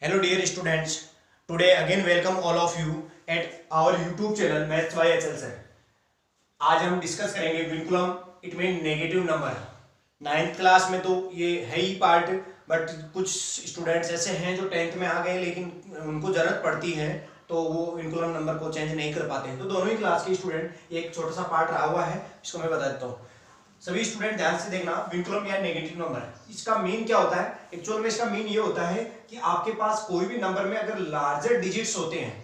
Hello dear students, today again welcome all of you at our YouTube channel Maths by HL Sir। आज हम discuss करेंगे vinculum it mean negative number. 9th class में तो ये है ही part, but कुछ students ऐसे हैं जो 10th में आ गए लेकिन उनको ज़रूरत पड़ती है तो वो विनकुलम नंबर को चेंज नहीं कर पाते हैं। तो दोनों ही क्लास के स्टूडेंट एक छोटा सा पार्ट रहा हुआ है, इसको मैं बता देता हूँ। सभी स्टूडेंट ध्यान से देखना, विनकुलम या नेगेटिव नंबर इसका मीन क्या होता है। एक्चुअल में इसका मीन ये होता है कि आपके पास कोई भी नंबर में अगर लार्जर डिजिट्स होते हैं,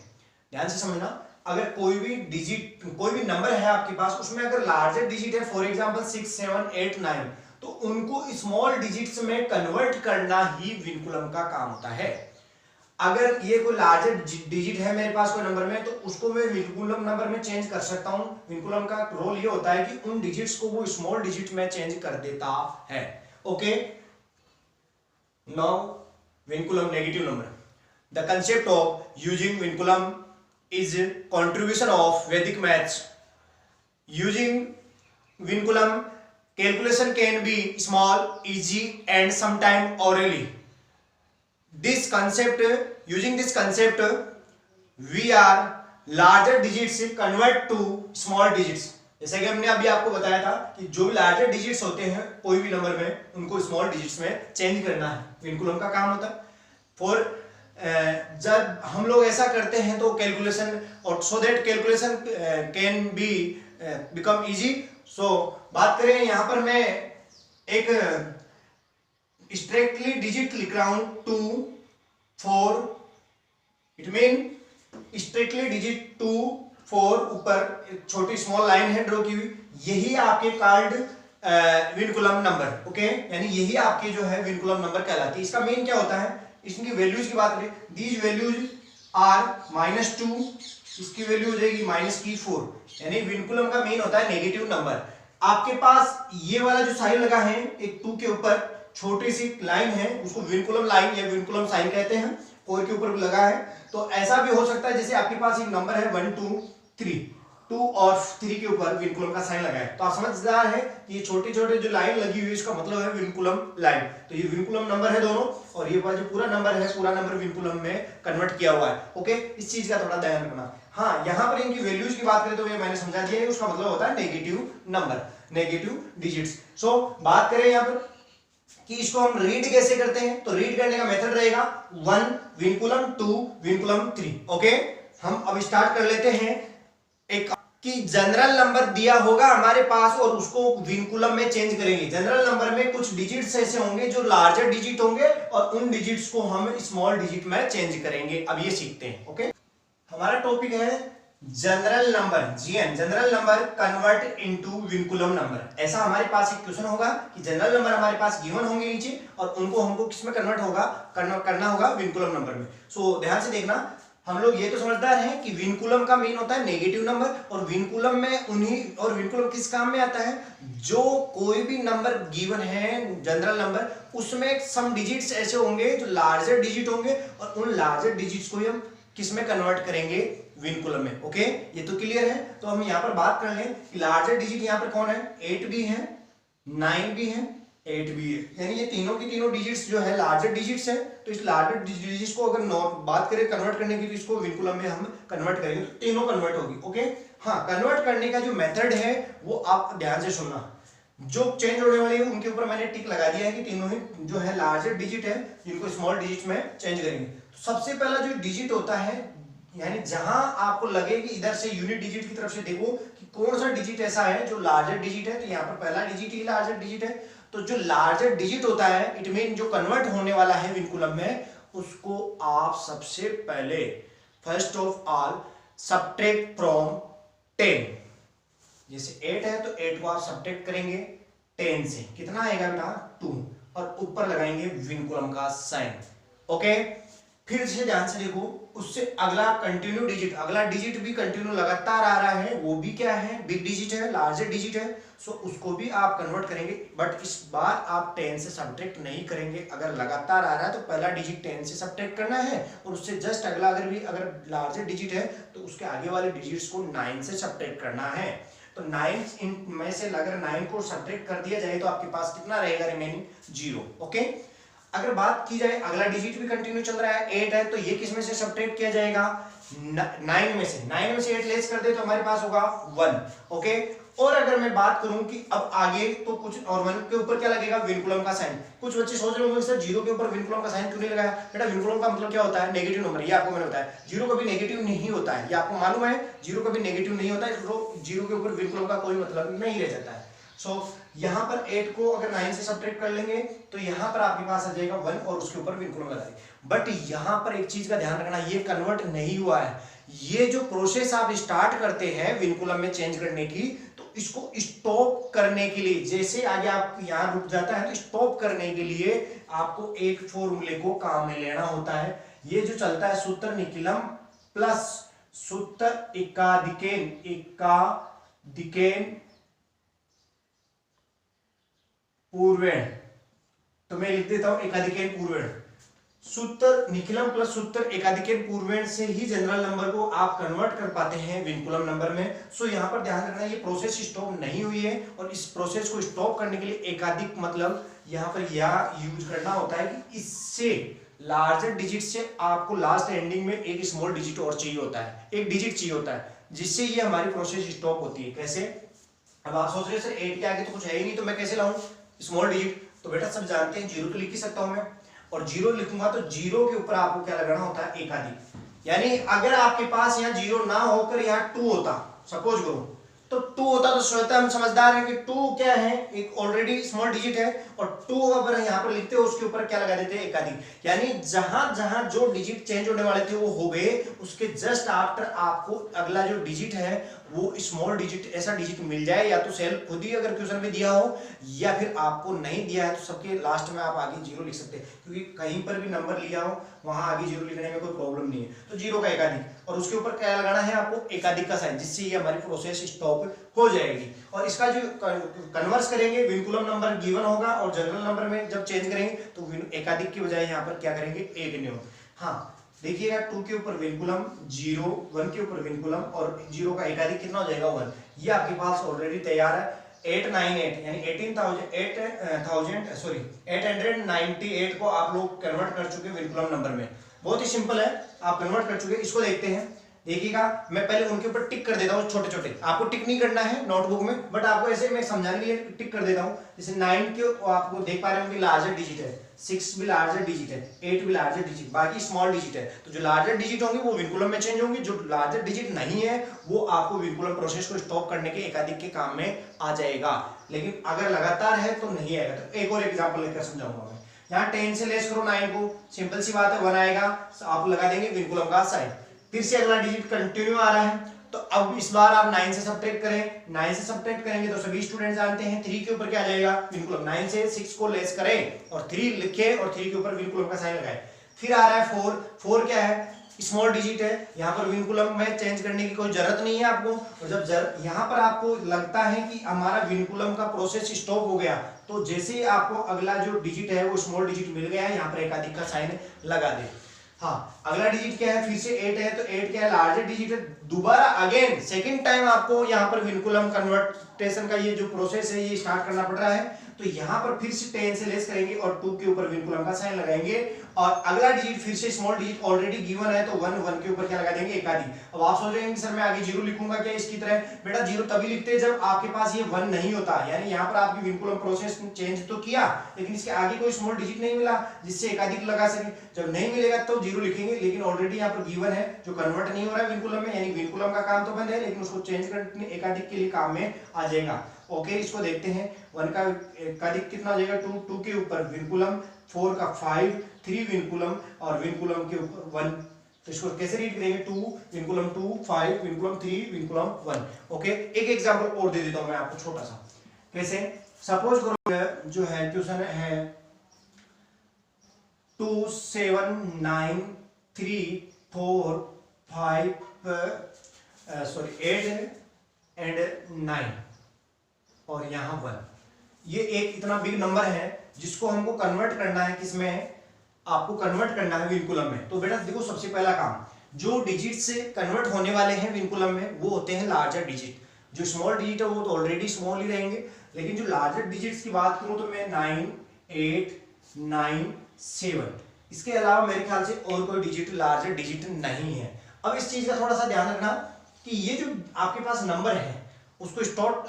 ध्यान से समझना, अगर कोई भी नंबर है आपके पास, उसमें अगर लार्जर डिजिट है, फॉर एग्जांपल 6, 7, 8, 9, तो उनको स्मॉल डिजिट्स में कन्वर्ट करना ही विनकुलम का काम होता है। अगर ये कोई लार्जर डिजिट है मेरे पास कोई नंबर में, तो उसको मैं विनकुलम नंबर में चेंज कर सकता हूं। विनकुलम का रोल ये होता है कि उन डिजिट्स को वो स्मॉल डिजिट में चेंज कर देता है। Okay, now vinculum negative number. The concept of using vinculum is contribution of Vedic maths. Using vinculum, calculation can be small, easy, and sometimes orally. Using this concept, we are larger digits convert to small digits. जैसे कि हमने अभी आपको बताया था कि जो भी लार्जर डिजिट्स होते हैं कोई भी नंबर में, उनको स्मॉल डिजिट्स में चेंज करना है, विनकुलम का काम होता है। जब हम लोग ऐसा करते हैं तो कैलकुलेशन, और so that calculation can be become easy. So बात करें यहाँ पर मैं एक स्ट्रिक्टली डिजिट लिख रहा हूं 2, 4, इट मीन स्ट्रिक्टली डिजिट 2, 4, ऊपर एक छोटी स्मॉल लाइन है ड्रॉ की हुई, यही आपके कार्ड विनकुलम नंबर। ओके, यानी यही आपके जो है विनकुलम नंबर कहलाती है। इसका मेन क्या होता है, इसकी वैल्यूज की बात करें, दीज वैल्यूज आर -2, इसकी वैल्यू हो जाएगी -4, यानी विनकुलम का मेन होता है नेगेटिव नंबर। आपके पास ये वाला जो साइन लगा है एक 2 के ऊपर छोटी सी लाइन है, उसको विनकुलम लाइन या विनकुलम साइन कहते हैं, 4 के ऊपर लगा है। तो ऐसा भी हो सकता है जैसे आपके पास एक नंबर है 1, 2, 3, 2 और 3 के ऊपर विनकुलम का साइन लगा है, तो आप समझदार है कि ये छोटे छोटे जो लाइन लगी हुई है इसका मतलब है विनकुलम लाइन। तो ये विनकुलम नंबर है दोनों, और ये जो पूरा नंबर है पूरा नंबर विनकुलम में कन्वर्ट किया हुआ है। ओके, इस चीज का थोड़ा ध्यान रखना। हाँ, यहाँ पर इनकी वैल्यूज की बात करें तो ये मैंने समझा दिया है, उसका मतलब होता है नेगेटिव नंबर, नेगेटिव डिजिट्स। सो बात करें यहाँ पर कि इसको हम रीड कैसे करते हैं, तो रीड करने का मेथड रहेगा 1 विनकुलम, 2 विनकुलम, 3। ओके, हम अब स्टार्ट कर लेते हैं। एक कि जनरल नंबर दिया होगा हमारे पास और उसको विनकुलम में चेंज करेंगे। जनरल नंबर में कुछ डिजिट्स ऐसे होंगे जो लार्जर डिजिट होंगे और उन डिजिट्स को हम स्मॉल डिजिट में चेंज करेंगे। अब ये सीखते हैं। ओके, हमारा टॉपिक है general number, GN, general number convert into vinculum number. ऐसा हमारे पास एक क्वेश्चन होगा कि जनरल नंबर हमारे पास गिवन होंगे नीचे और उनको हमको किसमें कन्वर्ट करना होगा विनकुलम नंबर में। सो ध्यान से देखना, हम लोग ये तो समझदार हैं कि विनकुलम का मीन होता है नेगेटिव नंबर, और विनकुलम में विनकुलम किस काम में आता है, जो कोई भी नंबर गिवन है जनरल नंबर, उसमें सम डिजिट्स ऐसे होंगे जो लार्जर डिजिट होंगे और उन लार्जर डिजिट्स को हम किस में कन्वर्ट करेंगे, विनकुलम में। ओके, ये तो क्लियर है। तो हम यहाँ पर बात कर लें कि लार्जर डिजिट यहाँ पर कौन है, 8 भी है, 9 भी है, 8 भी है, यानी ये तीनों की तीनों डिजिट्स जो है लार्जर डिजिट्स है। तो इस लार्जर डिजिट्स को अगर बात करें कन्वर्ट करने की, तो इसको विनकुलम में हम कन्वर्ट करेंगे तो तीनों कन्वर्ट होगी। ओके, हाँ, कन्वर्ट करने का जो मेथड है वो आप ध्यान से सुनना। जो चेंज होने वाली है उनके ऊपर मैंने टिक लगा दिया है कि तीनों ही जो है लार्जर डिजिट है, जिनको स्मॉल डिजिट में चेंज करेंगे। तो सबसे पहला जो डिजिट होता है, यानी जहां आपको लगे कि इधर से यूनिट डिजिट की तरफ से देखो कि कौन सा डिजिट ऐसा है जो लार्जर डिजिट है, तो यहाँ पर पहला डिजिट ही लार्जर डिजिट है। तो जो लार्जर डिजिट होता है, इट मीन जो कन्वर्ट होने वाला है विनकुलम में, उसको आप सबसे पहले first of all subtract from 10। जैसे 8 है तो 8 को आप सब्ट्रैक्ट करेंगे 10 से, कितना आएगा बेटा, 2, और ऊपर लगाएंगे विनकुलम का साइन। ओके, फिर से ध्यान से देखो, उससे अगला कंटिन्यू डिजिट, अगला डिजिट भी कंटिन्यू लगातार आ रहा है, वो भी क्या है, बिग डिजिट है, लार्जर डिजिट है। सो उसको भी आप कन्वर्ट करेंगे, बट इस बार आप 10 से सब्ट्रैक्ट नहीं करेंगे। अगर लगातार आ रहा है तो पहला डिजिट 10 से सब्ट्रैक्ट करना है, और उससे जस्ट अगला अगर लार्जर डिजिट है तो उसके आगे वाले डिजिट्स को 9 से सब्ट्रैक्ट करना है। तो 9 में से अगर 9 को सब्ट्रैक्ट कर दिया जाए तो आपके पास कितना रहेगा, रिमेनिंग 0। ओके, अगर बात की जाए अगला डिजिट भी कंटिन्यू चल रहा है 8 है, तो ये किस में से सब्ट्रैक्ट किया जाएगा 9 में से। 9 में से 8 लेस कर दे तो हमारे पास होगा 1। ओके, और अगर मैं बात करूं कि अब आगे तो कुछ और 1 के ऊपर क्या लगेगा विनकुलम का साइन। कुछ बच्चे सोच रहे होंगे सर 0 के ऊपर विनकुलम का साइन क्यों नहीं लगाया। बेटा विनकुलम का मतलब क्या होता है नेगेटिव नंबर, ये आपको मैंने बताया। 0 कभी नेगेटिव नहीं होता है, ये आपको मालूम है 0 कभी नेगेटिव नहीं होता है, तो 0 के ऊपर विनकुलम का कोई मतलब नहीं रह जाता है। सो यहाँ पर 8 को अगर 9 से सब्ट्रैक्ट कर लेंगे तो यहाँ पर आपके पास आ जाएगा 1 और उसके ऊपर विनकुलम लगा देंगे। बट यहाँ पर एक चीज का ध्यान रखना, ये कन्वर्ट नहीं हुआ है। ये जो प्रोसेस आप स्टार्ट करते हैं विनकुलम में चेंज करने की, तो इसको स्टॉप करने के लिए, जैसे आगे आप यहाँ रुक जाता है तो स्टॉप करने के लिए आपको एक फॉर्मूले को काम में लेना होता है। ये जो चलता है सूत्र निकिलम प्लस सूत्र एकाधिकेन पूर्वेण, तो मैं लिख देता हूं एकाधिकेन पूर्वेण। सूत्र निखिलम प्लस सूत्र एकाधिकेन पूर्वेण से ही जनरल नंबर को आप कन्वर्ट कर पाते हैं विनकुलम नंबर में। सो यहां पर ध्यान रखना ये प्रोसेस स्टॉप नहीं हुई है, और इस प्रोसेस को स्टॉप करने के लिए एकाधिक मतलब यहां पर यह यूज करना होता है कि इससे लार्जर डिजिट से आपको लास्ट एंडिंग में एक स्मॉल डिजिट और चाहिए होता है, एक डिजिट चाहिए होता है, जिससे ये हमारी प्रोसेस स्टॉप होती है। कैसे, अब आप सोच रहे हैं सर 8 के आगे तो कुछ है ही नहीं, तो मैं कैसे लाऊं स्मॉल डिजिट। तो बेटा सब जानते हैं 0 तो लिख ही सकता हूं मैं, और 0 लिखूंगा तो 0 के ऊपर आपको क्या लगाना होता है एकाधिक। यानी अगर आपके पास यहाँ 0 ना होकर यहाँ 2 होता, सपोज करो तो 2 होता तो स्वतः हम समझदार हैं कि 2 क्या है, एक ऑलरेडी स्मॉल डिजिट है, और 2 अगर यहाँ पर लिखते हो उसके ऊपर क्या लगा देते हैं एकाधिक। यानी जहां जहां जो डिजिट चेंज होने वाले थे वो हो गए, उसके जस्ट आफ्टर आपको अगला जो डिजिट है वो स्मॉल डिजिट, ऐसा डिजिट मिल जाए, या तो सेल खुद ही अगर क्वेश्चन में दिया हो या फिर आपको नहीं दिया है तो सबके लास्ट में आप आगे 0 लिख सकते हैं, क्योंकि कहीं पर भी नंबर लिया हो वहां आगे 0 लिखने में कोई प्रॉब्लम नहीं है। तो 0 का एकाधिक, और उसके ऊपर क्या लगाना है आपको एकाधिक का साइन, जिससे ये हमारी प्रोसेस स्टॉप हो जाएगी। और इसका जो कन्वर्स करेंगे विनकुलम नंबर गिवन होगा, और जनरल नंबर में जब चेंज करेंगे तो एकाधिक की बजाय यहाँ पर क्या करेंगे एक न्यून। हाँ देखिएगा 2 के ऊपर विनकुलम 0, 1 के ऊपर विनकुलम, और 0 का एकाधिक कितना हो जाएगा 1। ये आपके पास ऑलरेडी तैयार है। 898 यानी 898 को आप लोग कन्वर्ट कर चुके विनकुलम नंबर में। बहुत ही सिंपल है, आप कन्वर्ट कर चुके। इसको देखते हैं, देखिएगा मैं पहले उनके ऊपर टिक कर देता हूँ छोटे छोटे, आपको टिक नहीं करना है नोटबुक में, बट आपको ऐसे मैं समझाने के लिए टिक कर देता हूँ। जैसे 9 के आपको देख पा रहे होंगे लार्जर डिजिट है, 6 भी लार्जर डिजिट है, 8 भी लार्जर डिजिट, बाकी स्मॉल डिजिट है। तो जो लार्जर डिजिट होंगे वो विनकुलम में चेंज होंगे, जो लार्जर डिजिट नहीं है वो आपको विनकुलम प्रोसेस को स्टॉप करने के एकाधिक के काम में आ जाएगा। लेकिन अगर लगातार है तो नहीं आएगा। तो एक और एग्जाम्पल लेकर समझाऊंगा मैं। यहाँ 10 से लेस करो 9 को, सिंपल सी बात है 1 आएगा, आप लगा देंगे विनकुलम का साइन। फिर से अगला डिजिट कंटिन्यू आ रहा है, तो अब इस बार आप 9 से सब्ट्रैक्ट करें। 9 से सब्ट्रैक्ट करेंगे तो सभी स्टूडेंट जानते हैं 3 के ऊपर क्या आ जाएगा विनकुलम। 9 से 6 को लेस करें और 3 लिखे और 3 के ऊपर विनकुलम का साइन लगाए। फिर आ रहा है 4 क्या है स्मॉल डिजिट है, यहाँ पर विनकुलम में चेंज करने की कोई जरूरत नहीं है आपको। और जब यहाँ पर आपको लगता है कि हमारा विनकुलम का प्रोसेस स्टॉप हो गया, तो जैसे ही आपको अगला जो डिजिट है वो स्मॉल डिजिट मिल गया है, यहाँ पर एकाधिक का साइन लगा दे। हाँ अगला डिजिट क्या है, फिर से 8 है, तो 8 क्या है लार्जर डिजिट है। दोबारा अगेन सेकंड टाइम आपको यहाँ पर विनकुलम कन्वर्टेशन का ये जो प्रोसेस है ये स्टार्ट करना पड़ रहा है। तो यहाँ पर फिर से 10 से लेस करेंगे और 2 के ऊपर विनकुलम का साइन लगाएंगे, और अगला डिजिट फिर से स्मॉल डिजिट ऑलरेडी गिवन है तो 1 के ऊपर क्या लगा देंगे एकाधिक। अब आप सोच रहे हैं कि सर मैं आगे 0 लिखूंगा क्या इसकी तरह। बेटा 0 तभी लिखते हैं जब आपके पास ये 1 नहीं होता, यानी यहाँ पर आपकी विनकुलम प्रोसेस चेंज तो किया लेकिन इसके आगे कोई स्मॉल डिजिट नहीं मिला जिससे एकाधिक लगा सके। जब नहीं मिलेगा तो 0 लिखेंगे, लेकिन ऑलरेडी यहाँ पर गिवन है जो कन्वर्ट नहीं हो रहा है विनकुलम में, यानी विनकुलम का काम तो बंद है लेकिन उसको चेंज करने एकाधिक के लिए काम में आ जाएगा। ओके इसको देखते हैं। 1 का एकाधिक कितना हो जाएगा 2 के ऊपर विनकुलम, 4 का 5, 3 विनकुलम और विनकुलम के ऊपर 1। तो इसको कैसे रीड करेंगे 2 विनकुलम 2 5 विनकुलम 3 विनकुलम 1। ओके एक एग्जांपल और दे देता हूं मैं आपको छोटा सा। कैसे, सपोज करो जो है क्वेश्चन है 2 7 9 3 4 5 8 एंड 9 और यहाँ 1। ये एक इतना बिग नंबर है जिसको हमको कन्वर्ट करना है, किसमें आपको कन्वर्ट करना है विनकुलम में। तो बेटा देखो सबसे पहला काम जो डिजिट से कन्वर्ट होने वाले हैं विनकुलम में वो होते हैं लार्जर डिजिट। जो स्मॉल डिजिट है वो तो ऑलरेडी स्मॉल ही रहेंगे, लेकिन जो लार्जर डिजिट्स की बात करूं तो मैं 9 8 9 7। इसके अलावा मेरे ख्याल से और कोई डिजिट लार्जर डिजिट नहीं है। अब इस चीज का थोड़ा सा ध्यान रखना कि ये जो आपके पास नंबर है उसको स्टार्ट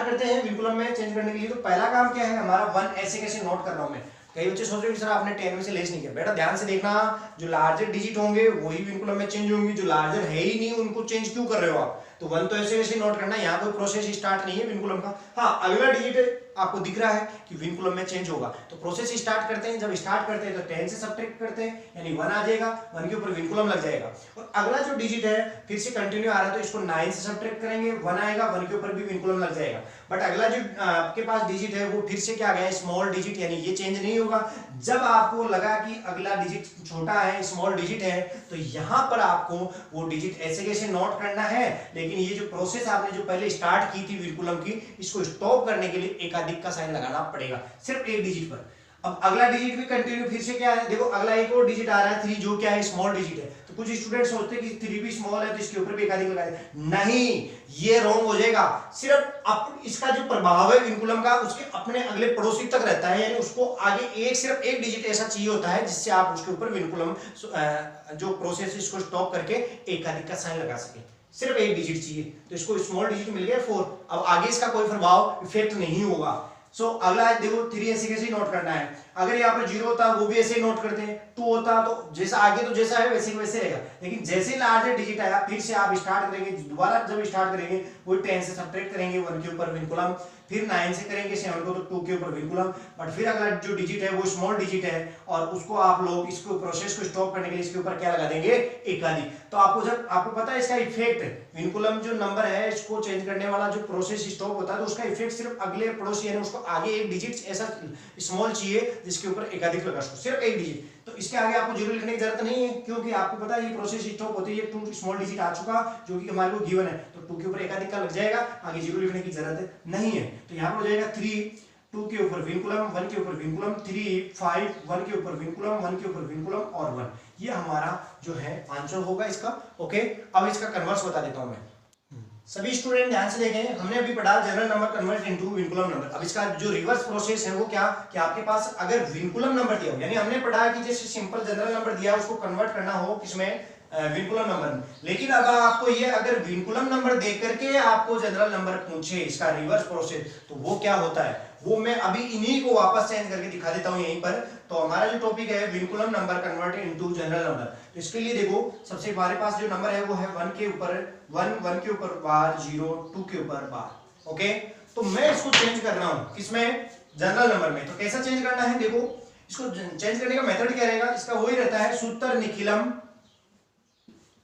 करते हैं विनकुलम में चेंज करने के लिए। तो पहला काम क्या है हमारा 1 ऐसे कैसे नोट कर रहा हूं मैं। कई बच्चे सोच रहे हैं सर आपने 10 में से लेस नहीं किया। बेटा ध्यान से देखना, जो लार्जर डिजिट होंगे वही विनकुलम में चेंज होंगे, जो लार्जर है ही नहीं उनको चेंज क्यों कर रहे हो आप। तो 1 तो ऐसे वैसे नोट करना, यहाँ कोई प्रोसेस स्टार्ट नहीं है विनकुलम का। हाँ अगला डिजिट आपको दिख रहा है कि विनकुलम में चेंज होगा, तो प्रोसेस स्टार्ट करते हैं। जब स्टार्ट करते हैं तो 10 से सब्ट्रैक्ट करते हैं, यानी 1 आ जाएगा, 1 के ऊपर विनकुलम लग जाएगा। और अगला जो डिजिट है फिर से कंटिन्यू आ रहा है तो इसको 9 से सब्ट्रैक्ट करेंगे, 1 आएगा, 1 के ऊपर भी विनकुलम लग जाएगा। बट अगला जो आपके पास डिजिट है वो फिर से क्या गया स्मॉल डिजिट, यानी ये चेंज नहीं होगा। जब आपको लगा कि अगला डिजिट छोटा है, स्मॉल डिजिट है, तो यहां पर आपको वो डिजिट ऐसे कैसे नोट करना है। लेकिन ये जो प्रोसेस आपने जो पहले स्टार्ट की थी विनकुलम की, इसको स्टॉप करने के लिए एकाधिक का साइन लगाना पड़ेगा सिर्फ एक डिजिट पर। अब अगला डिजिट भी कंटिन्यू फिर से क्या है, देखो अगला एक और डिजिट आ रहा है 3, जो क्या है स्मॉल डिजिट है। तो कुछ स्टूडेंट सोचते हैं कि 3 भी स्मॉल है तो इसके ऊपर भी एकाधिक लगा दे, नहीं ये रॉन्ग हो जाएगा। सिर्फ इसका जो प्रभाव है विनकुलम का उसके अपने अगले पड़ोसी तक रहता है, यानी उसको आगे सिर्फ एक डिजिट ऐसा चाहिए होता है जिससे आप उसके ऊपर विनकुलम जो प्रोसेस इसको स्टॉप करके एकाधिक का साइन लगा सके। सिर्फ एक डिजिट चाहिए, तो इसको स्मॉल डिजिट मिल गया 4। अब आगे इसका कोई प्रभाव इफेक्ट नहीं होगा। अगला देखो 3 ऐसे कैसे नोट करना है। अगर यहाँ पर 0 होता वो भी ऐसे ही नोट करते हैं, 2 होता तो जैसा आगे तो जैसा है वैसे वैसे रहेगा। लेकिन जैसे लार्जर डिजिट आया फिर से आप स्टार्ट करेंगे, दोबारा जब स्टार्ट करेंगे वो 10 से सब्ट्रैक्ट करेंगे, 1 के ऊपर विनकुलम, फिर 9 से करेंगे 7 को तो 2 के ऊपर विनकुलम। बट फिर अगला जो डिजिट है वो स्मॉल डिजिट है और उसको आप लोग इसको प्रोसेस को स्टॉप करने के लिए इसके ऊपर क्या लगा देंगे एकाधिक। तो आपको पता है इसका इफेक्ट विनकुलम जो नंबर है इसको चेंज करने वाला जो प्रोसेस स्टॉप होता है तो उसका इफेक्ट सिर्फ अगले पड़ोसी यानी उसको आगे एक डिजिट ऐसा स्मॉल चाहिए जिसके ऊपर एकाधिक लगा सको, सिर्फ एक डिजिट। तो इसके आगे आपको जीरो लिखने की जरूरत नहीं है क्योंकि आपको पता है ये प्रोसेस स्टॉप होती है, 2 स्मॉल डिजिट आ चुका जो कि हमारे को गिवन है, तो 2 के ऊपर एकाधिक का लग जाएगा, आगे जीरो लिखने की जरूरत नहीं है। तो यहाँ पर हो जाएगा 3, 2 के ऊपर विनकुलम, 1 के ऊपर विनकुलम, 3, 5, 1 के ऊपर विनकुलम, 1 के ऊपर विनकुलम और 1। ये हमारा जो है आंसर होगा इसका। ओके, अब इसका कन्वर्स बता देता हूं मैं। सभी स्टूडेंट ध्यान से देखें, हमने अभी पढ़ा general number convert into vinculum number. अब इसका जो रिवर्स प्रोसेस है वो क्या कि आपके पास अगर विनकुलम नंबर दिया हो, यानी हमने पढ़ा कि जैसे सिंपल जनरल नंबर दिया उसको कन्वर्ट करना हो किसमें विनकुलम नंबर में। लेकिन अब आपको ये अगर विनकुलम नंबर दे करके आपको जनरल नंबर पूछे इसका रिवर्स प्रोसेस, तो वो क्या होता है वो मैं अभी इन्हीं को वापस चेंज करके दिखा देता हूं यहीं पर। तो हमारा जो टॉपिक है vinculum number converted into general number, तो इसके लिए देखो सबसे हमारे पास जो नंबर है वो है 1 के ऊपर 1 के ऊपर बार 0, 2 के ऊपर बार। ओके, तो मैं इसको चेंज कर रहा हूं किसमें जनरल नंबर में। तो कैसा चेंज करना है, देखो इसको चेंज करने का मेथड क्या रहेगा, इसका वही रहता है सूत्र निखिलम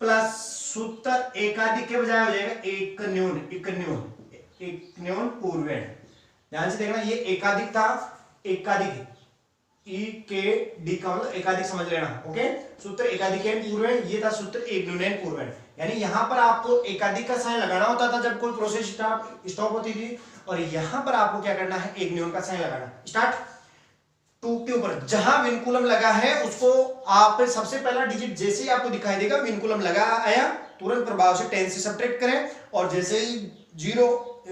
प्लस सूत्र एकाधिक के बजाय हो जाएगा एक न्यून पूर्वेण। ध्यान से देखना, ये एकाधिक था, एकाधिक ई के डी का मतलब एकाधिक समझ लेना। ओके, सूत्र एकाधिक पूर्वेण, ये था सूत्र एक न्यून पूर्वेण। यानी यहां पर आपको एकाधिक का साइन लगाना होता था जब कोई प्रोसेस स्टॉप होती थी, और यहां पर आपको क्या करना है एक न्यून का साइन लगाना। स्टार्ट 2 के ऊपर जहां विनकुलम लगा है उसको आप सबसे पहला डिजिट जैसे ही आपको दिखाई देगा विनकुलम लगा आया तुरंत प्रभाव से 10 से सब्ट्रैक्ट करें, और जैसे ही 0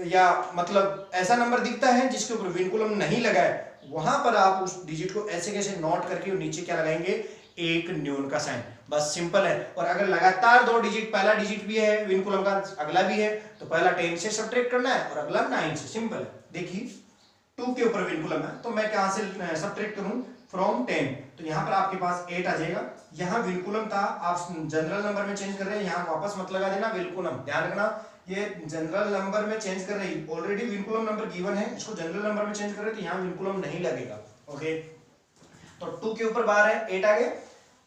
या मतलब ऐसा नंबर दिखता है जिसके ऊपर विनकुलम नहीं लगा है वहां पर आप उस डिजिट को ऐसे कैसे नोट करके नीचे क्या लगाएंगे एक न्यून का साइन। बस सिंपल है। और अगर लगातार 2 डिजिट, पहला डिजिट भी है विनकुलम का अगला भी है, तो पहला 10 से सब्ट्रैक्ट करना है और अगला 9 से। सिंपल है। देखिए 2 के ऊपर विनकुलम है तो मैं कहां से सब्ट्रैक्ट करूं फ्रॉम 10, तो यहां पर आपके पास 8 आ जाएगा। यहां विनकुलम था आप जनरल नंबर में चेंज कर रहे हैं, यहां वापस मत लगा देना विनकुलम, ध्यान रखना ये जनरल नंबर में चेंज कर रहे हैं, ऑलरेडी विनकुलम नंबर गिवन है, इसको जनरल नंबर में चेंज कर रहे हैं तो यहां विनकुलम नहीं लगेगा। ओके, तो 2 के ऊपर बार है 8 आ गए।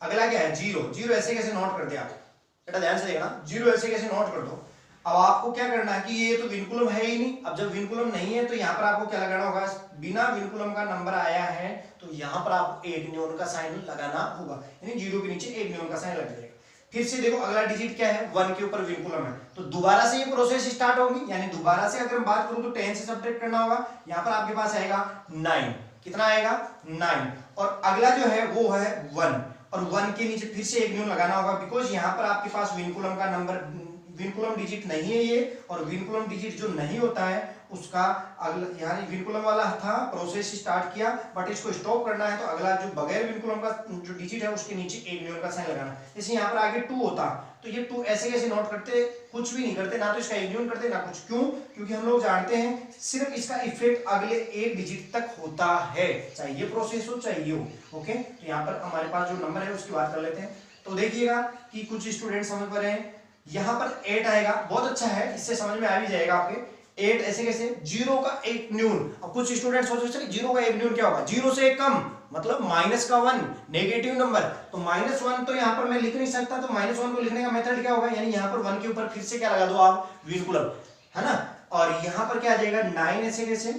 अगला क्या है 0 ऐसे कैसे नोट कर दिया बेटा, ध्यान से देखना 0 ऐसे कैसे नोट कर दो। अब आपको क्या करना है कि ये तो विनकुलम है ही नहीं, अब जब विनकुलम नहीं है तो यहाँ पर आपको क्या लगाना होगा, बिना विनकुलम का नंबर आया है तो यहाँ पर आपको एक न्यून का साइन लगाना होगा, यानी 0 के नीचे एक न्यून का साइन लग जाएगा। फिर से देखो अगला डिजिट क्या है 1 के ऊपर विनकुलम है, तो दोबारा से ये प्रोसेस स्टार्ट होगी, यानी दोबारा से अगर हम बात करूं तो 10 से सब्ट्रैक्ट करना होगा। यहाँ पर आपके पास आएगा 9, कितना आएगा 9, और अगला जो है वो है 1, और 1 के नीचे फिर से एक न्यून लगाना होगा, बिकॉज यहाँ पर आपके पास विनकुलम का नंबर विनकुलम डिजिट नहीं है ये, और विनकुलम डिजिट जो नहीं होता है उसका अगला, यानी विनकुलम वाला था, प्रोसेस स्टार्ट किया, बट इसको स्टॉप करना है तो अगला जो बगैर विनकुलम का जो डिजिट है उसके नीचे एक न्यून का साइन लगाना। जैसे यहाँ पर आगे 2 होता तो ये 2 ऐसे कैसे नोट करते, कुछ भी नहीं करते, ना तो इसका इग्नोर करते ना कुछ। क्यों? क्योंकि हम लोग जानते हैं सिर्फ इसका इफेक्ट अगले एक डिजिट तक होता है, चाहे ये प्रोसेस हो चाहे ये हो। ओके, तो यहाँ पर हमारे पास जो नंबर है उसकी बात कर लेते हैं। तो देखिएगा कि कुछ स्टूडेंट समझ पा रहे हैं, यहाँ पर 8 आएगा, बहुत अच्छा है, इससे समझ में आ भी जाएगा आपके। 8 ऐसे कैसे, 0 का एक न्यून। अब कुछ स्टूडेंट सोच रहे 0 का एक न्यून क्या होगा, 0 से एक कम मतलब माइनस का 1, नेगेटिव नंबर। तो -1 तो यहाँ पर मैं लिख नहीं सकता, तो -1 को लिखने का मेथड क्या होगा, यानी यहाँ पर 1 के ऊपर फिर से क्या लगा दो आप, विनकुलम, है ना। और यहाँ पर क्या आ जाएगा 9 ऐसे कैसे,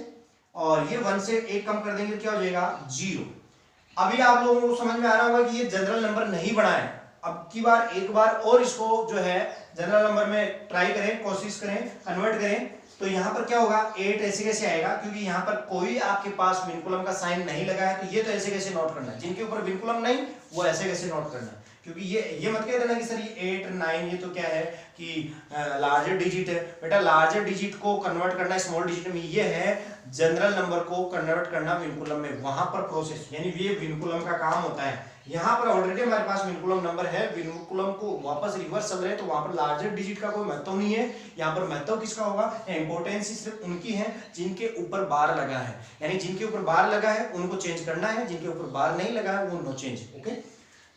और ये 1 से एक कम कर देंगे क्या हो जाएगा 0। अभी आप लोगों को समझ में आ रहा होगा कि ये जनरल नंबर नहीं बना है। अब की बार एक बार और इसको जो है जनरल नंबर में ट्राई करें, कोशिश करें, कन्वर्ट करें। तो यहाँ पर क्या होगा 8 ऐसे कैसे आएगा, क्योंकि यहाँ पर कोई आपके पास विनकुलम का साइन नहीं लगा है, तो ये तो ऐसे कैसे नोट करना है, जिनके ऊपर विनकुलम नहीं वो ऐसे कैसे नोट करना है। क्योंकि ये मत कह देना कि सर ये 8 9 ये तो क्या है कि लार्जर डिजिट है। बेटा लार्जर डिजिट को कन्वर्ट करना स्मॉल डिजिट में, ये है जनरल नंबर को कन्वर्ट करना विनकुलम में, वहां पर प्रोसेस, यानी ये विनकुलम का काम होता है। यहाँ पर ऑलरेडी हमारे पास विनकुलम नंबर है, विनकुलम को वापस रिवर्स चल रहे हैं, तो वहां पर लार्जर डिजिट का कोई महत्व नहीं है। यहाँ पर महत्व किसका होगा, इंपॉर्टेंस सिर्फ उनकी है जिनके ऊपर बार लगा है, यानी जिनके ऊपर बार लगा है उनको चेंज करना है, जिनके ऊपर बार नहीं लगा है वो नो चेंज। ओके,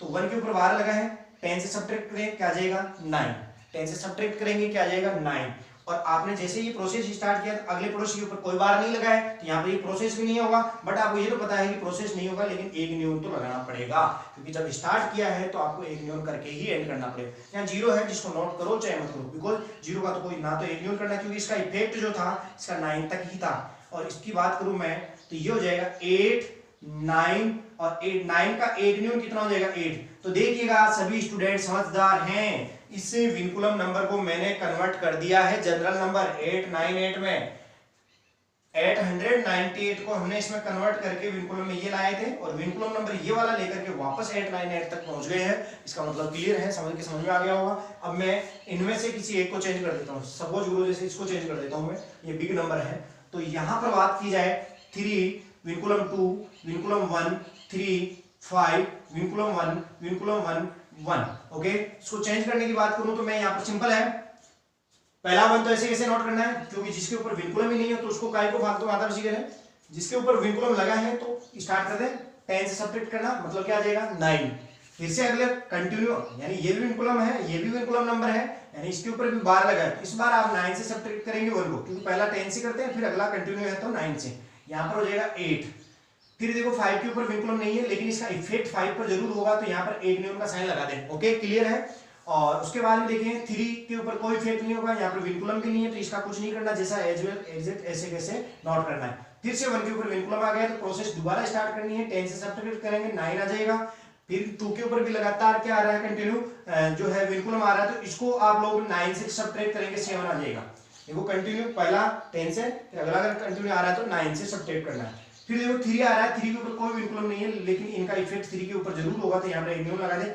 तो 1 के ऊपर बार लगा है, 10 से सब्ट्रैक्ट करें क्या आ जाएगा 9, 10 से सब्ट्रैक्ट करेंगे क्या आ जाएगा 9। और आपने जैसे ये प्रोसेस स्टार्ट किया तो अगले पड़ोसी के ऊपर कोई बार नहीं लगा है, तो यहाँ पे ये प्रोसेस भी नहीं होगा। बट आपको ये तो पता है कि प्रोसेस नहीं होगा, लेकिन एक न्यून तो लगाना पड़ेगा, क्योंकि जब स्टार्ट किया है तो आपको एक न्यून करके ही एंड करना पड़ेगा। यहाँ 0 है, जिसको नोट करो चाहे मत करो, बिकॉज 0 का तो कोई ना तो एक न्यून करना, क्योंकि इसका इफेक्ट जो था इसका 9 तक ही था। और इसकी बात करूं मैं तो ये हो जाएगा 8 9 और 8 9 का एक न्यून कितना हो जाएगा 8। तो देखिएगा सभी स्टूडेंट समझदार हैं, इस विनकुलम नंबर को मैंने कन्वर्ट कर दिया है जनरल नंबर 898 में। 898 को हमने इसमें कन्वर्ट करके विनकुलम में ये लाए थे, और विनकुलम नंबर ये वाला लेकर के वापस 898 तक पहुंच गए हैं। इसका मतलब क्लियर है, समझ में आ गया होगा। अब मैं इनमें से किसी एक को चेंज कर देता हूँ, सपोज गुरु जैसे इसको चेंज कर देता हूँ मैं, ये बिग नंबर है। तो यहां पर बात की जाए 3 vinculum 2 vinculum 1 3 5 vinculum 1 vinculum 1 1। Okay, इसको चेंज करने की बात करूं तो मैं यहाँ पर सिंपल है, पहला 1 तो ऐसे कैसे नोट करना है, क्योंकि जिसके ऊपर विनकुलम ही नहीं है तो उसको काय को फालतू माता बसी करें, जिसके ऊपर विनकुलम लगा है तो स्टार्ट कर दें, 10 से सब्ट्रैक्ट करना मतलब क्या आ जाएगा 9। फिर से अगले कंटिन्यू, यानी ये भी विनकुलम है ये भी विनकुलम नंबर है, यानी इसके ऊपर भी बार लगा है, इस बार आप 9 से सब्ट्रैक्ट करेंगे 1 को, क्योंकि पहला 10 से करते हैं फिर अगला कंटिन्यू है तो 9 से, यहाँ पर हो जाएगा 8। फिर देखो 5 के ऊपर विनकुलम नहीं है, लेकिन इसका इफेक्ट 5 पर जरूर होगा, तो यहाँ पर एक न्यून का साइन लगा दें। ओके, क्लियर है। और उसके बाद में देखें 3 के ऊपर कोई इफेक्ट नहीं होगा, यहाँ पर विनकुलम भी नहीं है, तो इसका कुछ नहीं करना, जैसा एज वेल एग्जैक्ट ऐसे कैसे नोट करना है। फिर से 1 के ऊपर विनकुलम आ गया तो प्रोसेस दोबारा स्टार्ट करनी है, 10 से सब्ट्रैक्ट करेंगे 9 आ जाएगा। फिर 2 के ऊपर भी लगातार क्या आ रहा है कंटिन्यू जो है विनकुलम आ रहा है, तो इसको आप लोग 9 से सब्ट्रैक्ट करेंगे 7 आ जाएगा। देखो कंटिन्यू पहला 10 से, फिर अगला अगर कंटिन्यू आ रहा है तो 9 से सब्ट्रैक्ट करना है। फिर देखो 3 आ रहा है, 3 के ऊपर कोई विनकुलम नहीं है, लेकिन इनका इफेक्ट 3 के ऊपर जरूर होगा, तो यहाँ पर एक न्यून लगा दे।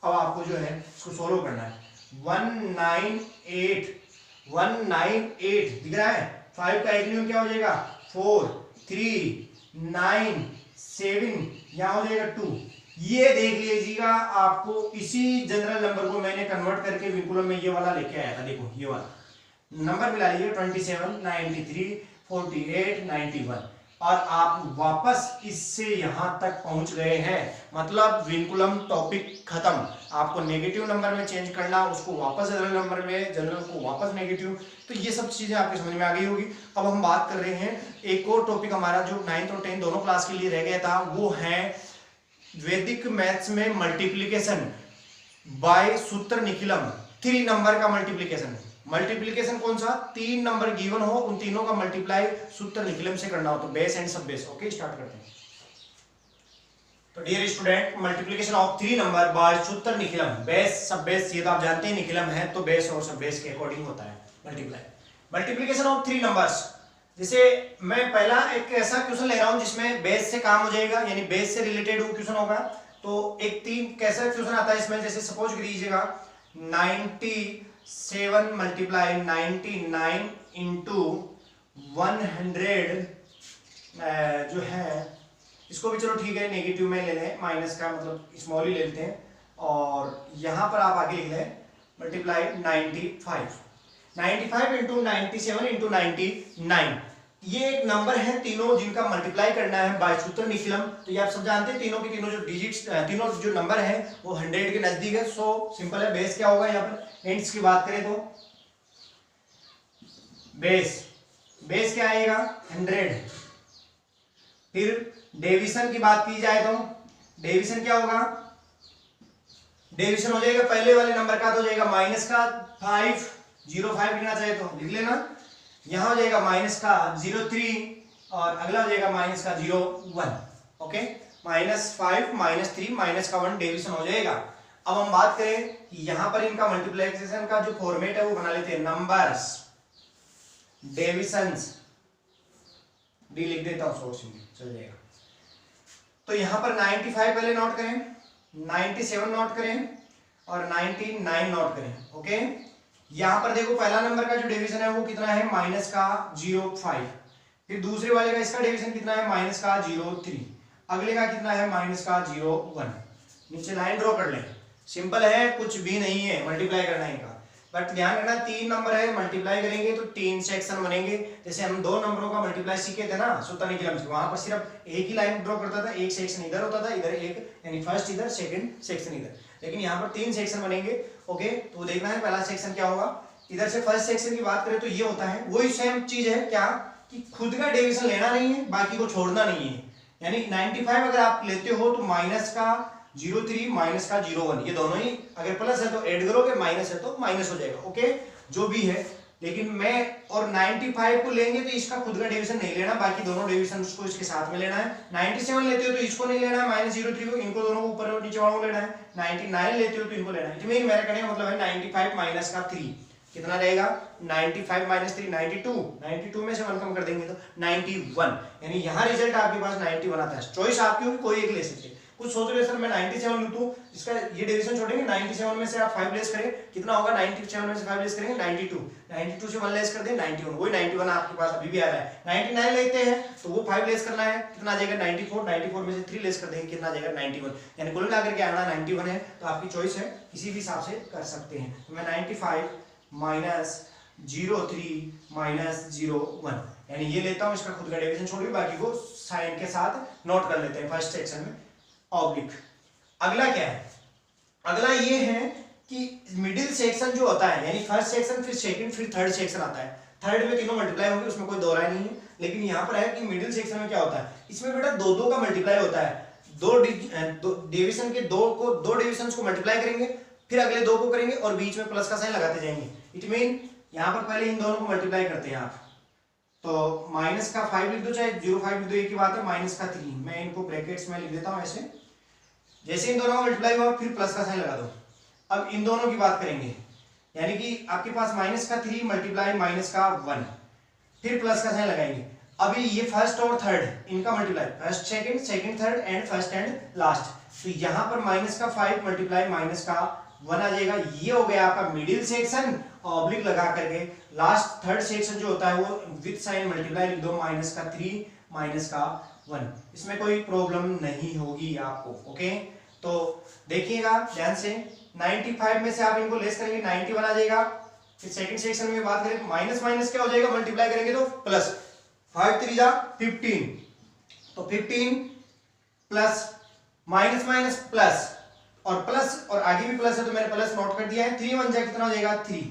अब आपको जो है इसको सोल्व करना है। 198 दिख रहा है, 5 का एक न्यून क्या हो जाएगा 4 3 9 7, यहाँ हो जाएगा 2। ये देख लीजिएगा, आपको इसी जनरल नंबर को मैंने कन्वर्ट करके विनकुलम में ये वाला लेके आया था। देखो ये वाला नंबर मिला लीजिए 27 93 48 91, और आप वापस इससे यहां तक पहुंच गए हैं, मतलब विनकुलम टॉपिक खत्म। आपको नेगेटिव नंबर में चेंज करना, उसको वापस जनरल नंबर में, जनरल को वापस नेगेटिव, तो ये सब चीजें आपके समझ में आ गई होगी। अब हम बात कर रहे हैं एक और टॉपिक हमारा जो 9th और 10th दोनों क्लास के लिए रह गया था, वो है वैदिक मैथ्स में मल्टीप्लीकेशन बाय सूत्र निखिलम, 3 नंबर का मल्टीप्लीकेशन। मल्टीप्लीकेशन कौन सा, 3 नंबर गिवन हो, उन तीनों का मल्टीप्लाई सूत्र निखिलम से करना हो, तो base and sub base. Okay, start करते हैं। तो dear student, multiplication of 3 number by सूत्र निखिलम, बेस सब बेस, ये तो आप जानते हैं निखिलम है तो बेस और सब बेस के अकॉर्डिंग होता है मल्टीप्लाई। मल्टीप्लीकेशन ऑफ 3 नंबर्स, जैसे मैं पहला एक ऐसा क्वेश्चन ले रहा हूं जिसमें बेस से काम हो जाएगा, यानी बेस से रिलेटेड वो क्वेश्चन होगा। तो एक 3 कैसा क्वेश्चन आता है इसमें, जैसे सपोज कीजिएगा 97 मल्टीप्लाई 99 इंटू 100 जो है इसको भी चलो ठीक है नेगेटिव में ले लें, माइनस का मतलब स्मॉल ही ले लेते हैं, और यहां पर आप आगे लिख लें मल्टीप्लाई 95 इंटू 97 इंटू 99। ये एक नंबर है तीनों जिनका मल्टीप्लाई करना है बाय सूत्र निखिलम। तो ये आप सब जानते हैं तीनों के तीनों जो डिजिट्स तीनों जो नंबर है वो 100 के नजदीक है। सो सिंपल है, बेस क्या होगा यहाँ पर एंड्स की बात करें तो बेस क्या आएगा 100। फिर डेविशन की बात की जाए तो डेविशन क्या होगा, डेविशन हो जाएगा पहले वाले नंबर का तो हो जाएगा माइनस का 5, 05 लिखना चाहे तो लिख लेना, यहां हो जाएगा माइनस का 03 और अगला हो जाएगा माइनस का 01। ओके, -5 -3 माइनस का 1 डेविशन हो जाएगा। अब हम बात करें कि यहां पर इनका मल्टीप्लिकेशन का जो फॉर्मेट है वो बना लेते हैं नंबर्स डेविशंस, डी लिख देता हूं सोर्स में चल जाएगा। तो यहां पर 95 पहले नोट करें, 97 नोट करें और 99 नोट करें। ओके, यहां पर देखो पहला नंबर का जो डिवीजन है वो कितना है माइनस का 05, फिर दूसरे वाले का इसका डिवीजन कितना है माइनस का 03, अगले का कितना है माइनस का 01। नीचे लाइन ड्रॉ कर लें, सिंपल है कुछ भी नहीं है मल्टीप्लाई करना है इनका, बट ध्यान रखना 3 नंबर है मल्टीप्लाई करेंगे तो 3 सेक्शन बनेंगे। जैसे हम 2 नंबरों का मल्टीप्लाई सीखे थे ना सूत्र निखिलम से, वहां पर सिर्फ एक ही लाइन ड्रॉ करता था, एक सेक्शन इधर होता था, इधर एक यानी फर्स्ट इधर सेकंड सेक्शन इधर, लेकिन यहाँ पर 3 सेक्शन बनेंगे। ओके, तो देखना है पहला सेक्शन क्या होगा। इधर से फर्स्ट सेक्शन की बात करें तो ये होता है, वही सेम चीज है क्या कि खुद का डिवीजन लेना नहीं है, बाकी को छोड़ना नहीं है। यानी 95 अगर आप लेते हो तो माइनस का 03 माइनस का 01, ये दोनों ही अगर प्लस है तो ऐड करोगे, माइनस है तो माइनस हो जाएगा। ओके, जो भी है, लेकिन मैं और 95 को लेंगे तो इसका खुद का डिवीजन नहीं लेना, बाकी दोनों डिवीजन को इसके साथ में लेना है। 97 लेते हो तो इसको नहीं लेना है, -03 को, इनको दोनों को ऊपर और नीचे वालों को लेना है। 99 लेते हो तो इनको लेना है। इसमें मेरा कहने का मतलब है 95 माइनस का 3 कितना रहेगा 95 माइनस 3 92 में से 1 कम कर देंगे तो 91, यानी यहाँ रिजल्ट आपके पास 91 आता है। चॉइस आपकी होगी, कोई एक ले सकते हैं। कुछ सोच रहे सर मैं 97 लूं तो इसका ये डिवीजन छोड़ेंगे, 97 में से आप 5 लेस करें कितना होगा, 97 में से 5 लेस करेंगे 92 से 1 लेस कर दें 91, वही 91 आपके पास अभी भी आ रहा है। 99 लेते हैं तो वो 5 लेस करना है, कितना आ जाएगा 94 में से 3 लेस कर देंगे कितना आ जाएगा 91, यानी कुल मिलाकर के आना 91 है। तो आपकी चॉइस है, किसी भी हिसाब से कर सकते हैं। तो मैं 95 माइनस 03 माइनस 01 यानी ये लेता हूं, इसका खुद का डिवीजन छोड़ के बाकी को साइन के साथ नोट कर लेते हैं फर्स्ट सेक्शन में ऑब्लिक। अगला क्या है, अगला ये है कि मिडिल सेक्शन जो होता है, यानी फर्स्ट सेक्शन फिर सेकंड फिर थर्ड सेक्शन आता है। थर्ड में तीनों मल्टीप्लाई होंगे, उसमें कोई दो राय नहीं है, लेकिन यहाँ पर है कि मिडिल सेक्शन में क्या होता है, इसमें बेटा दो का मल्टीप्लाई होता है। दो डिवीजन के दो डिविजन को मल्टीप्लाई करेंगे, फिर अगले 2 को करेंगे और बीच में प्लस का साइन लगाते जाएंगे। इट मीन यहाँ पर पहले इन दोनों को मल्टीप्लाई करते हैं आप, तो माइनस का 5 लिख दो चाहे 05 लिख दो, एक ही बात है। माइनस का 3 मैं इनको ब्रैकेट्स में लिख देता हूँ ऐसे, जैसे इन दोनों का मल्टीप्लाई हुआ फिर प्लस का साइन लगा दो। अब इन दोनों की बात करेंगे, यानी कि आपके पास माइनस का 3 मल्टीप्लाई माइनस का 1 फिर प्लस का साइन लगाएंगे। अभी ये फर्स्ट और थर्ड इनका multiply, first second second third and first and last, तो यहाँ पर माइनस का 5 मल्टीप्लाई माइनस का 1 आ जाएगा। ये हो गया आपका मिडिल सेक्शन, ऑब्लिक लगा करके लास्ट थर्ड सेक्शन जो होता है वो विद साइन मल्टीप्लाई लिख दो, माइनस का 3 माइनस का 1, इसमें कोई प्रॉब्लम नहीं होगी आपको। ओके, तो देखिएगा ध्यान से, 95 में से आप इनको लेस करेंगे 91 आ जाएगा। फिर सेकंड सेक्शन में बात करें माइनस माइनस क्या हो जाएगा, मल्टीप्लाई करेंगे तो प्लस, 5 3 जा 15, तो 15 प्लस माइनस माइनस प्लस और प्लस और आगे भी प्लस है तो मैंने प्लस नोट कर दिया है। 3 1 जा कितना हो जाएगा 3,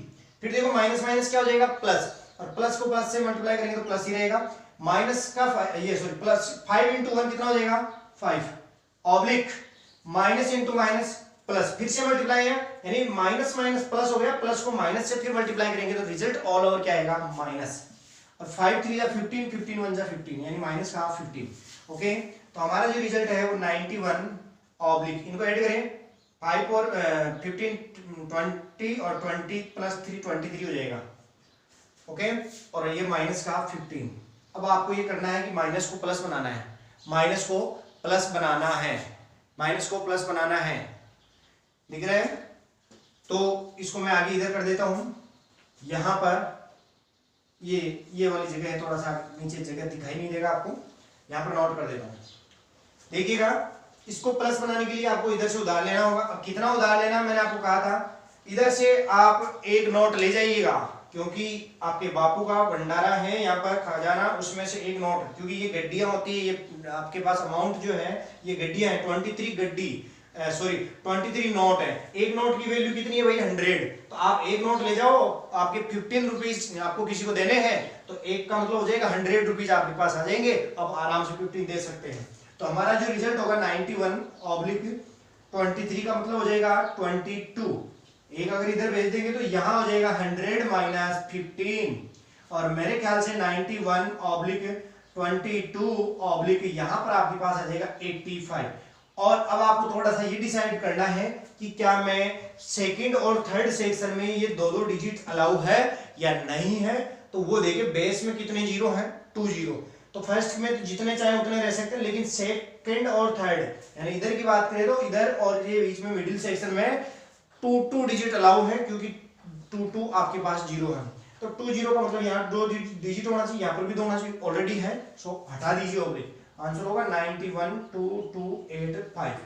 फिर देखो माइनस माइनस क्या हो जाएगा प्लस, और प्लस को प्लस से मल्टीप्लाई करेंगे तो प्लस ही रहेगा। माइनस का प्लस 5 इंटू 1 कितना हो जाएगा 5, oblique minus into minus plus, फिर से मल्टीप्लाई है यानी माइनस माइनस प्लस हो गया, प्लस को माइनस से फिर मल्टीप्लाई करेंगे तो रिजल्ट ऑल ओवर क्या आएगा माइनस, और 5 3 जा 15 15 1 जा 15 यानी माइनस का 15। ओके, तो हमारा जो रिजल्ट है वो 91 ऑब्लिक, इनको ऐड करें 5 और 15 20 और 20 प्लस 3 23 हो जाएगा। ओके, और ये माइनस का 15। अब आपको ये करना है कि माइनस को प्लस बनाना है, माइनस को प्लस बनाना है, माइनस को प्लस बनाना है, दिख रहा है। तो इसको मैं आगे इधर कर देता हूं, यहां पर ये वाली जगह है, थोड़ा सा नीचे जगह दिखाई नहीं देगा आपको, यहाँ पर नोट कर देता हूँ। देखिएगा, इसको प्लस बनाने के लिए आपको इधर से उधार लेना होगा। अब कितना उधार लेना मैंने आपको कहा था, इधर से आप एक नोट ले जाइएगा, क्योंकि आपके बापू का भंडारा है यहाँ पर खजाना, उसमें से एक नोट, क्योंकि ये गड्डियां होती है, ये आपके पास अमाउंट जो है ये गड्डियां है, 23 गड्डी, सॉरी 23 नोट है। एक नोट की वैल्यू कितनी है भाई 100, तो आप एक नोट ले जाओ, आपके 15 रुपीज आपको किसी को देने हैं, तो एक का मतलब हो जाएगा 100 रुपीज आपके पास आ जाएंगे, अब आराम से 15 दे सकते हैं। तो हमारा जो रिजल्ट होगा 91/23 का मतलब हो जाएगा 22, एक अगर इधर भेज देंगे तो यहां हो जाएगा 100 - 15, और मेरे ख्याल से 91/22 यहां पर आपके पास आ जाएगा 85। और अब आपको थोड़ा सा ये डिसाइड करना है कि क्या मैं सेकंड और थर्ड सेक्शन में ये दो डिजिट अलाउ है या नहीं है। तो वो देखिए बेस में कितने जीरो हैं, 2 जीरो, तो फर्स्ट में तो जितने चाहे उतने रह सकते हैं, लेकिन सेकंड और थर्ड यानी इधर की बात करें तो इधर और ये बीच में मिडिल सेक्शन में 2 डिजिट अलाउ है, क्योंकि 2 आपके पास जीरो है। तो 2 जीरो का मतलब यहाँ 2 डिजिट होना चाहिए, यहाँ पर भी 2 होना चाहिए, ऑलरेडी है, सो हटा दीजिए ऑब्लिक, आंसर होगा 912285।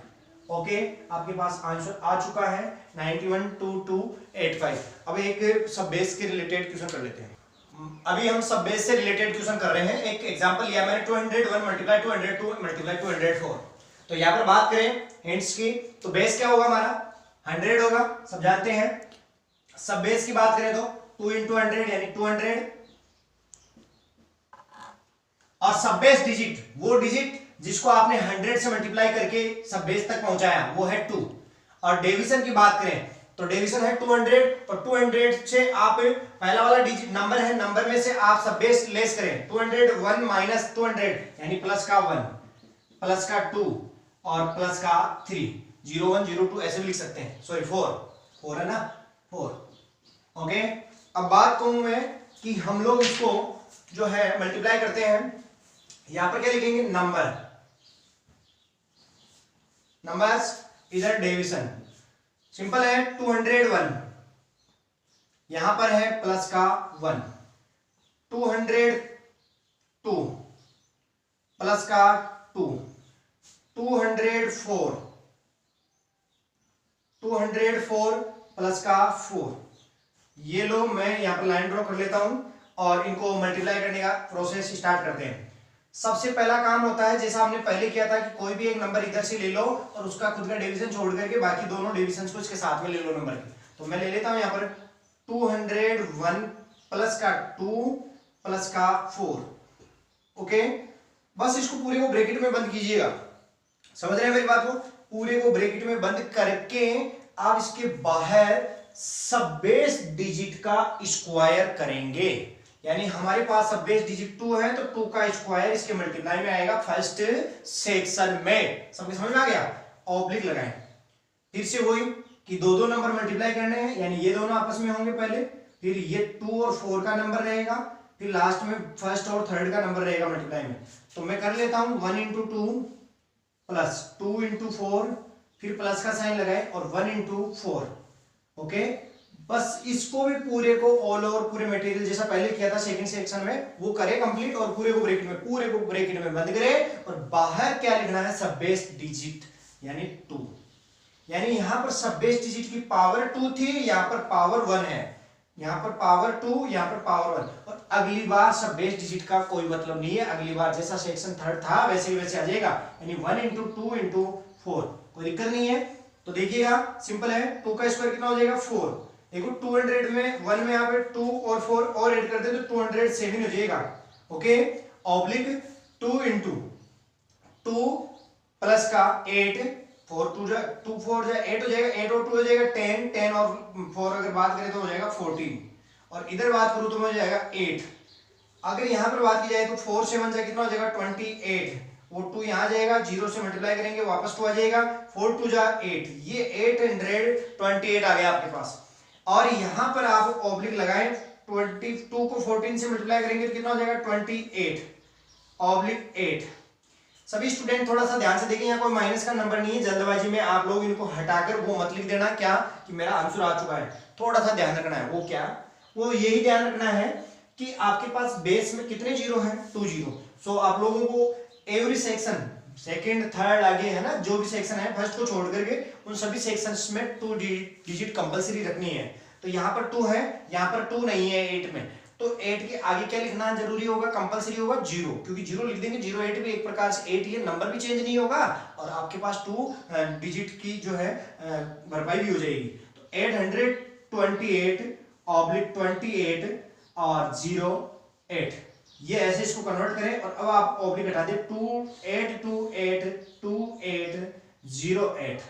ओके, आपके पास आंसर आ चुका है 912285। अब एक सब बेस के रिलेटेड क्वेश्चन कर लेते हैं। अभी हम सब बेस से रिलेटेड क्वेश्चन कर रहे हैं। एक एग्जांपल लिया मैंने 201 × 202 × 204। तो यहाँ पर बात करें हिंट्स की, तो बेस क्या होगा हमारा 100 होगा, सब जानते हैं। सब बेस की बात करें तो 2 × 100 यानी 200, और सब बेस डिजिट वो डिजिट जिसको आपने 100 से मल्टीप्लाई करके सब बेस तक पहुंचाया वो है 2। और डिवीजन की बात करें तो डिवीजन है 200, और 200 से आप पहला वाला डिजिट नंबर है, नंबर में से आप सब बेस लेस करें, 201 - 200 यानी प्लस का 1, प्लस का 2 और प्लस का 3, 01 02 ऐसे भी लिख सकते हैं, सॉरी 4 है ना, 4। ओके, अब बात कहूं मैं कि हम लोग इसको जो है मल्टीप्लाई करते हैं, यहां पर क्या लिखेंगे नंबर्स, इधर डिवीजन सिंपल है 201, यहां पर है प्लस का 1, 202 प्लस का 2, 204 प्लस का 4। ये लो, मैं यहां पर लाइन ड्रॉ कर लेता हूं और इनको मल्टीप्लाई करने का प्रोसेस स्टार्ट करते हैं। सबसे पहला काम होता है, जैसा हमने पहले किया था, कि कोई भी एक नंबर इधर से ले लो और उसका खुद का डिवीजन छोड़ करके बाकी दोनों डिवीजन को इसके साथ में ले लो नंबर के। तो मैं ले लेता हूं यहाँ पर 201 प्लस का 2 प्लस का 4। ओके, बस इसको पूरे को ब्रैकेट में बंद कीजिएगा, समझ रहे हैं मेरी बात को, पूरे को ब्रैकेट में बंद करके आप इसके बाहर सब बेस डिजिट का स्क्वायर करेंगे। यानी हमारे पास सब बेस डिजिट 2 है, तो 2 का स्क्वायर इसके मल्टीप्लाई में आएगा फर्स्ट सेक्शन में। सबके समझ में आ गया? ऑब्लिक लगाएं, फिर से वही कि दो नंबर मल्टीप्लाई करने हैं, यानी ये दोनों आपस में होंगे पहले, फिर ये 2 और 4 का नंबर रहेगा, फिर लास्ट में फर्स्ट और थर्ड का नंबर रहेगा मल्टीप्लाई में। तो मैं कर लेता हूं 1 × 2 प्लस 2 × 4, फिर प्लस का साइन लगाए और 1 × 4। ओके, बस इसको भी पूरे को ऑल ओवर पूरे मटेरियल जैसा पहले किया था सेकंड सेक्शन में वो करे कंप्लीट, और पूरे को ब्रैकेट में बंद करे, और बाहर क्या लिखना है सब बेस डिजिट यानी 2। यानी यहां पर सब बेस डिजिट की पावर 2 थी, यहां पर पावर 1 है, यहां पर पावर 2, यहां पर पावर 1। और अगली बार सब बेस डिजिट का कोई मतलब नहीं है, अगली बार जैसा सेक्शन थर्ड था वैसे वैसे आ जाएगा, यानी 1 × 2 × 4, कोई दिक्कत नहीं है। तो देखिएगा सिंपल है, 2 का स्क्वायर कितना हो जाएगा 4। देखो 200 में 1 में यहाँ पे 2 और 4 और ऐड कर दे तो 207 हो जाएगा। ओके, ऑब्लिक 2 × 2 प्लस का 8, 4 2 2 4 8 हो जाएगा, 8 और 2 हो जाएगा 10, 10 और 4 अगर बात करें तो हो जाएगा 14, और इधर बात करूं तो हो जाएगा 8। अगर यहाँ पर बात की जाए तो 4 से 1 कितना हो जाएगा 28, वो 2 यहाँ जाएगा, 0 से मल्टीप्लाई करेंगे वापस 2 आ जाएगा, 4 2 8, ये 828 आ गया आपके पास। और यहां पर आप ऑब्लिक लगाएं, 22 को 14 से मल्टीप्लाई करेंगे तो कितना हो जाएगा 28 ऑब्लिक 8। सभी स्टूडेंट थोड़ा सा ध्यान से देखें, यहाँ कोई माइनस का नंबर नहीं है, जल्दबाजी में आप लोग इनको हटाकर वो मत लिख देना क्या कि मेरा आंसर आ चुका है। थोड़ा सा ध्यान रखना है, वो क्या, वो यही ध्यान रखना है कि आपके पास बेस में कितने जीरो हैं, 2 जीरो। सो आप लोगों को एवरी सेक्शन, सेकंड थर्ड आगे है ना, जो भी सेक्शन है फर्स्ट को छोड़ करके उन सभी सेक्शंस में 2 डिजिट कंपलसरी रखनी है। तो यहाँ पर 2 है, यहाँ पर 2 नहीं है 8 में, तो 8 के आगे क्या लिखना जरूरी होगा, कंपलसरी होगा 0, क्योंकि 0 लिख देंगे 0 8 भी एक प्रकार से 8 ये नंबर भी चेंज नहीं होगा और आपके पास 2 डिजिट की जो है भरपाई भी हो जाएगी। तो 828/28 और 08 ये ऐसे इसको कन्वर्ट करें और अब आप ऑब्लिक हटा दें, 28282808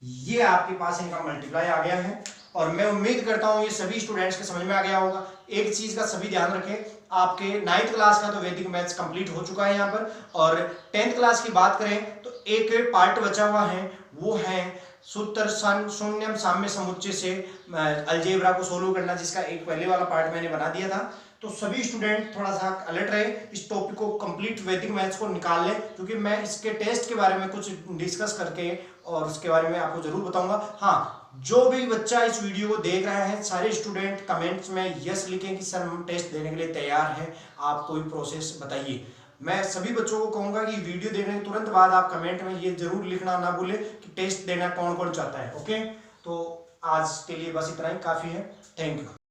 ये आपके पास इनका मल्टीप्लाई आ गया है। और मैं उम्मीद करता हूं ये सभी स्टूडेंट्स के समझ में आ गया होगा। एक चीज का सभी ध्यान रखें, आपके 9th क्लास का तो वैदिक मैथ्स कंप्लीट हो चुका है यहाँ पर, और 10th क्लास की बात करें तो एक पार्ट बचा हुआ है, वो है सूत्र शून्यम साम्य समुच्चय से अलजेब्रा को सोल्व करना, जिसका एक पहले वाला पार्ट मैंने बना दिया था। तो सभी स्टूडेंट थोड़ा सा अलर्ट रहे, इस टॉपिक को कंप्लीट वैदिक मैथ्स को निकाल लें, क्योंकि मैं इसके टेस्ट के बारे में कुछ डिस्कस करके और उसके बारे में आपको जरूर बताऊंगा। हाँ, जो भी बच्चा इस वीडियो को देख रहे हैं सारे स्टूडेंट कमेंट्स में यस लिखें कि सर हम टेस्ट देने के लिए तैयार हैं, आप कोई प्रोसेस बताइए। मैं सभी बच्चों को कहूंगा कि वीडियो देखने के तुरंत बाद आप कमेंट में ये जरूर लिखना ना भूलें कि टेस्ट देना कौन कौन चाहता है। ओके, तो आज के लिए बस इतना ही काफी है। Thank you.